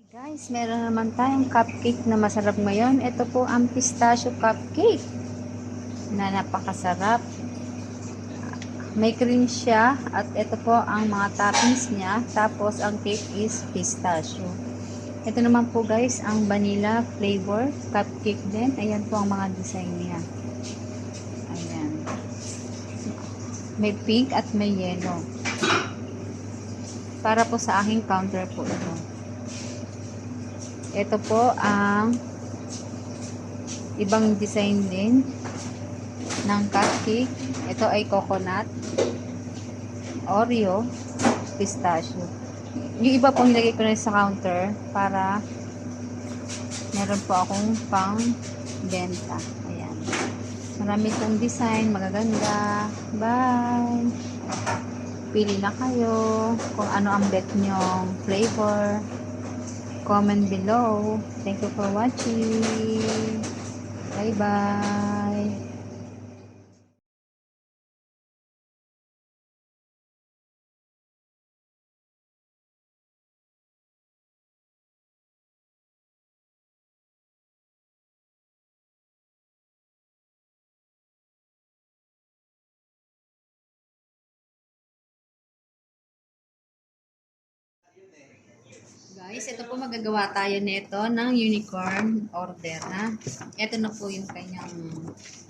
Guys, meron naman tayong cupcake na masarap ngayon. Ito po ang pistachio cupcake na napakasarap. May cream siya at ito po ang mga toppings niya. Tapos ang cake is pistachio. Ito naman po guys ang vanilla flavor cupcake din. Ayan po ang mga design niya. Ayan. May pink at may yellow. Para po sa aking counter po ito. Ito po ang ibang design din ng cupcake. Ito ay coconut, Oreo, pistachio. Yung iba po nilagay ko na sa counter para meron po akong pang benta. Ayan. Marami pong design, magaganda. Bye! Pili na kayo kung ano ang bet nyong flavor. Comment below. Thank you for watching. Bye-bye. Guys, ito po magagawa tayo nito ng unicorn order na. Ito na po yung kanyang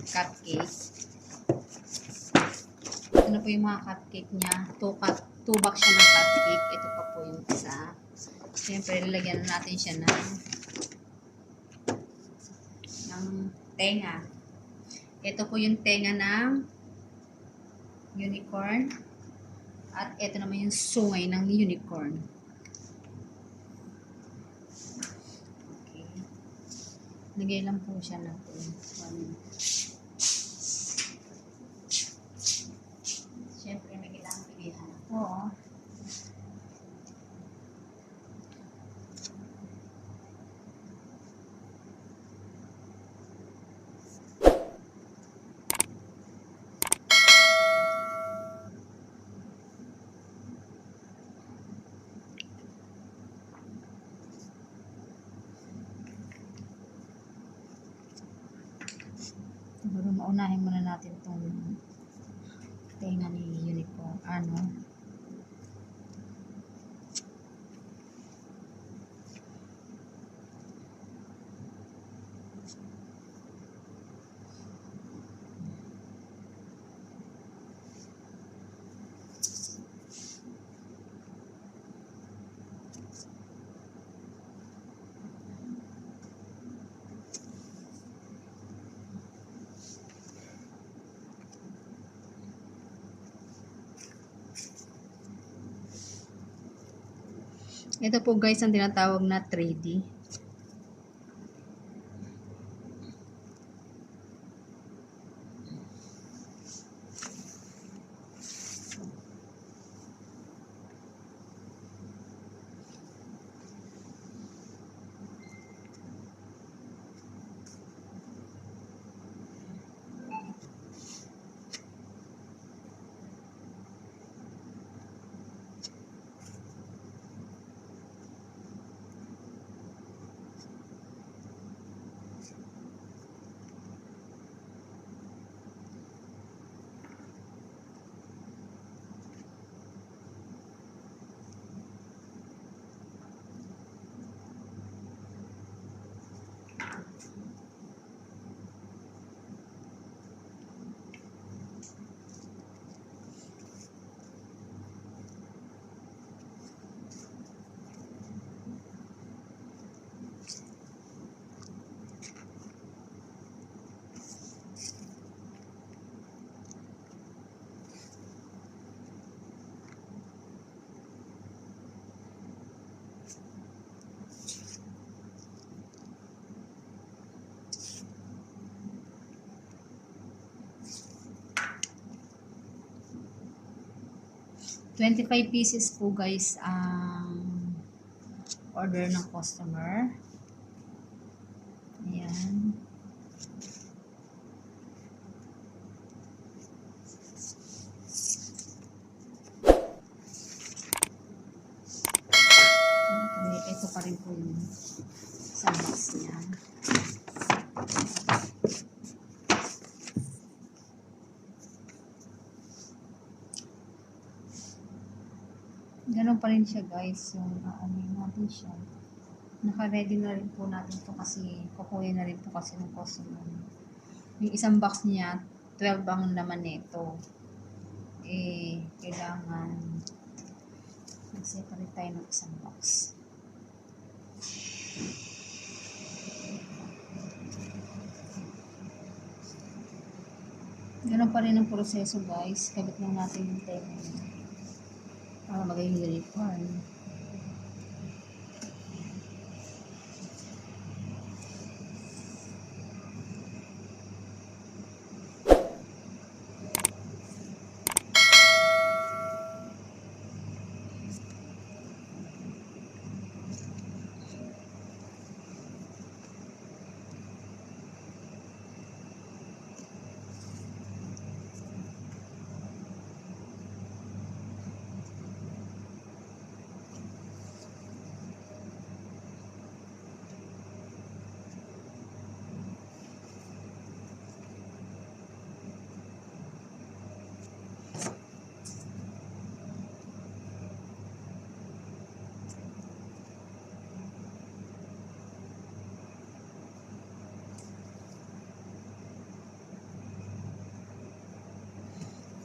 cupcake. Ito na po yung mga cupcake niya. Two box siya ng cupcake. Ito pa po yung isa. Siyempre, lalagyan natin siya ng tenga. Ito po yung tenga ng unicorn. At ito naman yung sungay ng unicorn. Lagay lang po siya natin. Siyempre, may kailangan pilihan. Oo. Siguro maunahin muna natin itong tenga ni unicorn. Ito po guys ang tinatawag na 3D. $25 pieces po guys ang order ng customer. Ayan. Ito pa rin po yung Ganun pa rin siya guys. So, ano natin siya. Naka-ready na rin po natin to kasi kukuha na rin po kasi ng customer. Yung isang box niya, 12 ang naman nito. Kailangan mag-separate tayo ng isang box. Ganun pa rin ang proseso guys. Kabit lang natin yung tape para maging uniform.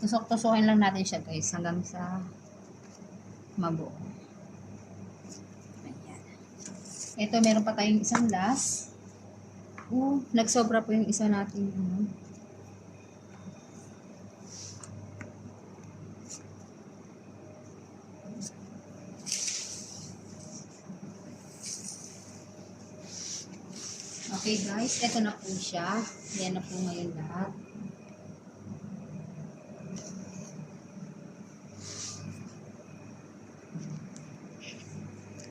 Tusok-tusokin lang natin siya guys hanggang sa mabuo. Ayan. Ito meron pa tayong isang last. Nagsobra po yung isa natin. Okay guys, ito na po siya. Yan na po ngayon lahat.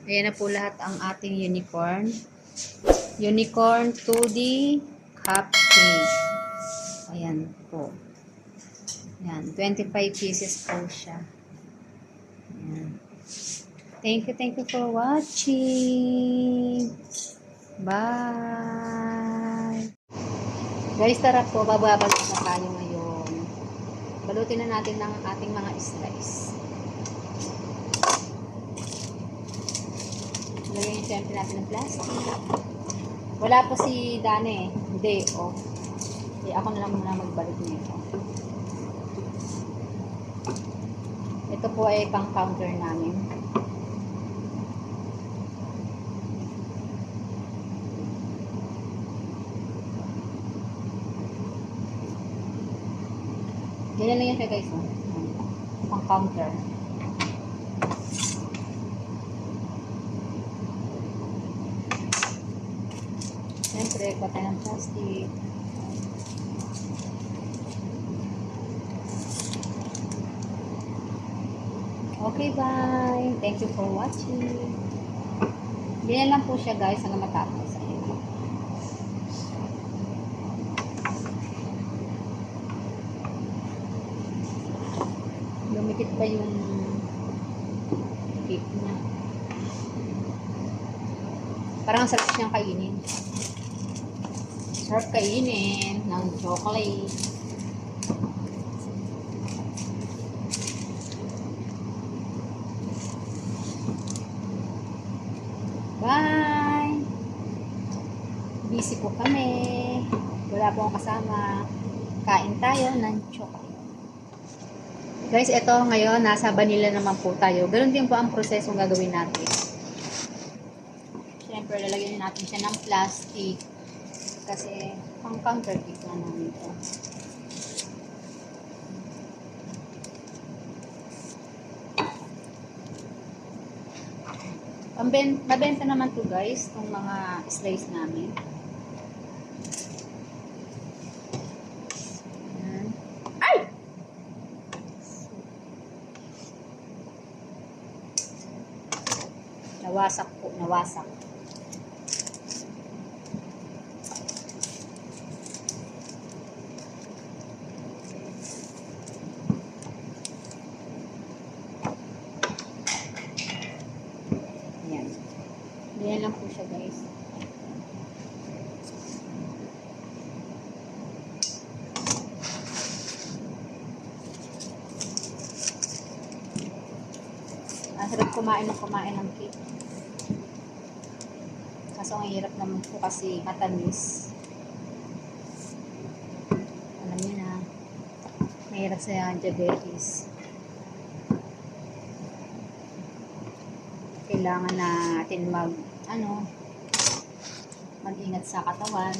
Ayan na po lahat ang ating unicorn. Unicorn 2D cupcake. Ayan po. Ayan, 25 pieces po siya. Ayan. Thank you for watching. Bye! Guys, tara po, bababalik na tayo ngayon. Balutin na natin ng ating mga slice. Lagyan yung siyempre natin ng plastic. Wala po si Dane. Day off. Ako na lang muna magbalik nito. Ito po ay pang counter namin. Ganyan lang yan siya guys. Pang counter. Siyempre, patay ng plastic. Okay, bye! Thank you for watching. Ganyan lang po siya guys hanggang matapos. Lumikit pa yung cake niya. Parang sarap siyang kainin. Sarap kainin ng chocolate. Bye! Busy po kami. Wala po akong kasama. Kain tayo ng chocolate. Guys, ito ngayon, nasa vanilla naman po tayo. Ganun din po ang prosesong gagawin natin. Siyempre, lalagyan natin siya ng plastic. Kasi, pang counter cake na namin ito. Mabenta naman to guys, itong mga slice namin. Ay! Nawasak po, nawasak. Ayan lang po siya guys. Asa Sarap kumain ng cake. Kaso ang hirap naman po kasi matamis. Alam niyo na, mahirap sa diabetes. Kailangan natin mag-ingat sa katawan.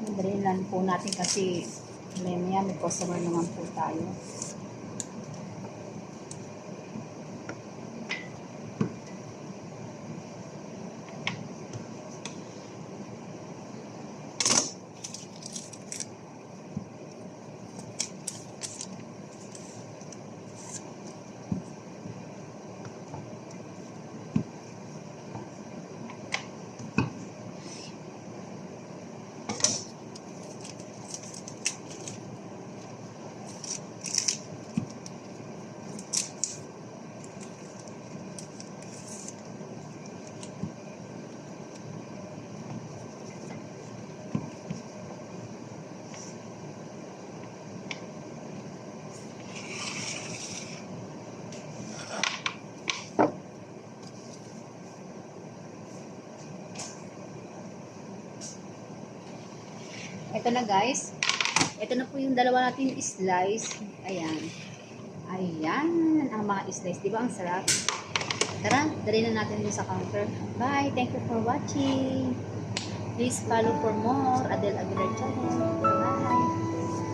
Madali lang po natin kasi maya may customer naman po tayo. Ito na guys. Ito na po yung dalawa natin slice. Ayan. Ayan. Ang mga slice. Diba ang sarap? Tara, dali na natin din sa counter. Bye. Thank you for watching. Please follow for more Adele Aguilar channel. Bye.